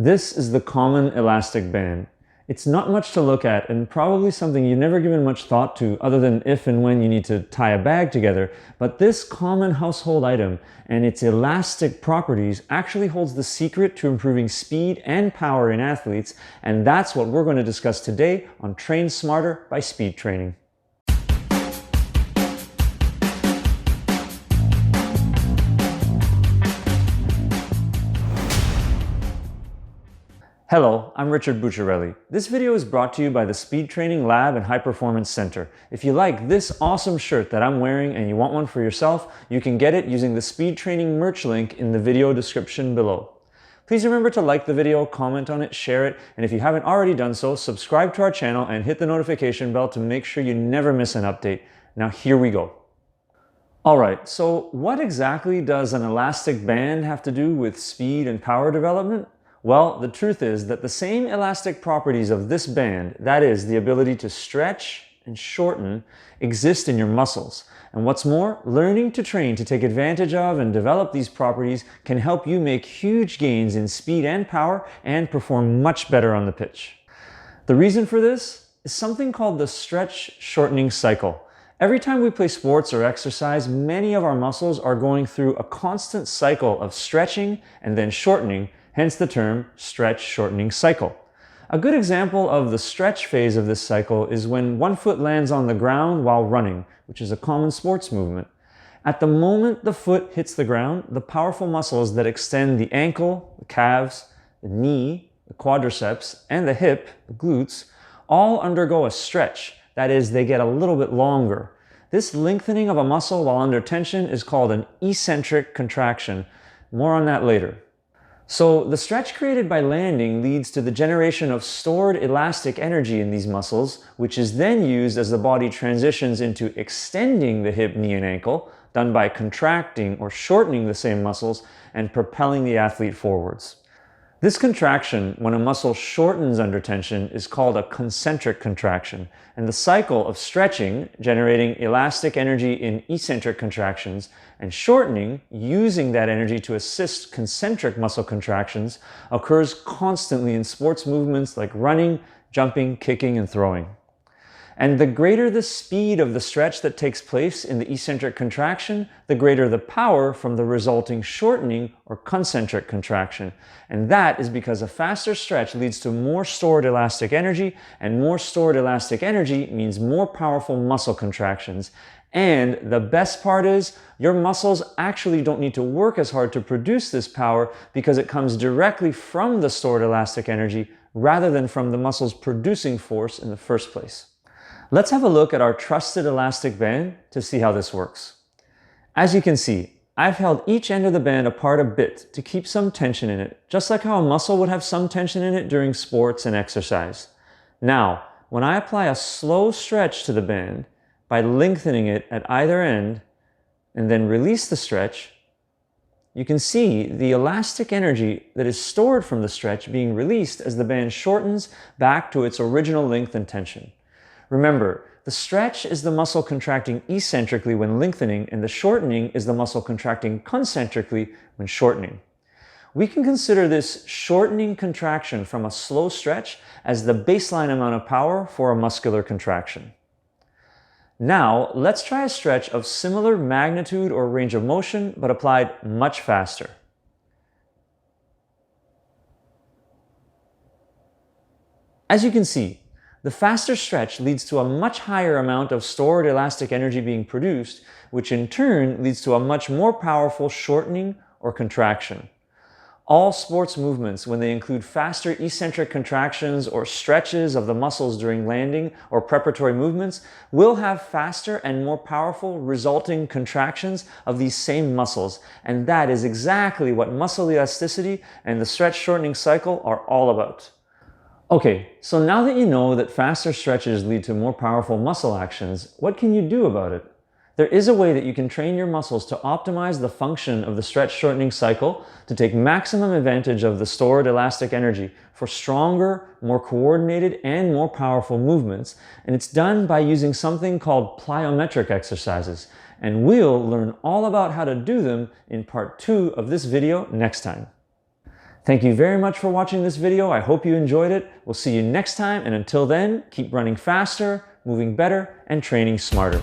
This is the common elastic band. It's not much to look at and probably something you've never given much thought to other than if and when you need to tie a bag together, but this common household item and its elastic properties actually holds the secret to improving speed and power in athletes, and that's what we're going to discuss today on Train Smarter by Speed Training. Hello, I'm Richard Bucciarelli. This video is brought to you by the Speed Training Lab and High Performance Center. If you like this awesome shirt that I'm wearing and you want one for yourself, you can get it using the Speed Training merch link in the video description below. Please remember to like the video, comment on it, share it, and if you haven't already done so, subscribe to our channel and hit the notification bell to make sure you never miss an update. Now here we go. Alright, so what exactly does an elastic band have to do with speed and power development? Well, the truth is that the same elastic properties of this band, that is, the ability to stretch and shorten, exist in your muscles. And what's more, learning to train to take advantage of and develop these properties can help you make huge gains in speed and power and perform much better on the pitch. The reason for this is something called the stretch-shortening cycle. Every time we play sports or exercise, many of our muscles are going through a constant cycle of stretching and then shortening, hence the term stretch-shortening cycle. A good example of the stretch phase of this cycle is when one foot lands on the ground while running, which is a common sports movement. At the moment the foot hits the ground, the powerful muscles that extend the ankle, the calves, the knee, the quadriceps, and the hip, the glutes, all undergo a stretch. That is, they get a little bit longer. This lengthening of a muscle while under tension is called an eccentric contraction. More on that later. So the stretch created by landing leads to the generation of stored elastic energy in these muscles, which is then used as the body transitions into extending the hip, knee, and ankle, done by contracting or shortening the same muscles and propelling the athlete forwards. This contraction, when a muscle shortens under tension, is called a concentric contraction, and the cycle of stretching, generating elastic energy in eccentric contractions, and shortening, using that energy to assist concentric muscle contractions, occurs constantly in sports movements like running, jumping, kicking, and throwing. And the greater the speed of the stretch that takes place in the eccentric contraction, the greater the power from the resulting shortening or concentric contraction. And that is because a faster stretch leads to more stored elastic energy, and more stored elastic energy means more powerful muscle contractions. And the best part is, your muscles actually don't need to work as hard to produce this power because it comes directly from the stored elastic energy rather than from the muscles producing force in the first place. Let's have a look at our trusted elastic band to see how this works. As you can see, I've held each end of the band apart a bit to keep some tension in it, just like how a muscle would have some tension in it during sports and exercise. Now, when I apply a slow stretch to the band by lengthening it at either end and then release the stretch, you can see the elastic energy that is stored from the stretch being released as the band shortens back to its original length and tension. Remember, the stretch is the muscle contracting eccentrically when lengthening, and the shortening is the muscle contracting concentrically when shortening. We can consider this shortening contraction from a slow stretch as the baseline amount of power for a muscular contraction. Now, let's try a stretch of similar magnitude or range of motion, but applied much faster. As you can see, the faster stretch leads to a much higher amount of stored elastic energy being produced, which in turn leads to a much more powerful shortening or contraction. All sports movements, when they include faster eccentric contractions or stretches of the muscles during landing or preparatory movements, will have faster and more powerful resulting contractions of these same muscles. And that is exactly what muscle elasticity and the stretch-shortening cycle are all about. Okay, so now that you know that faster stretches lead to more powerful muscle actions, what can you do about it? There is a way that you can train your muscles to optimize the function of the stretch-shortening cycle to take maximum advantage of the stored elastic energy for stronger, more coordinated, and more powerful movements, and it's done by using something called plyometric exercises, and we'll learn all about how to do them in part 2 of this video next time. Thank you very much for watching this video. I hope you enjoyed it. We'll see you next time, and until then, keep running faster, moving better, and training smarter.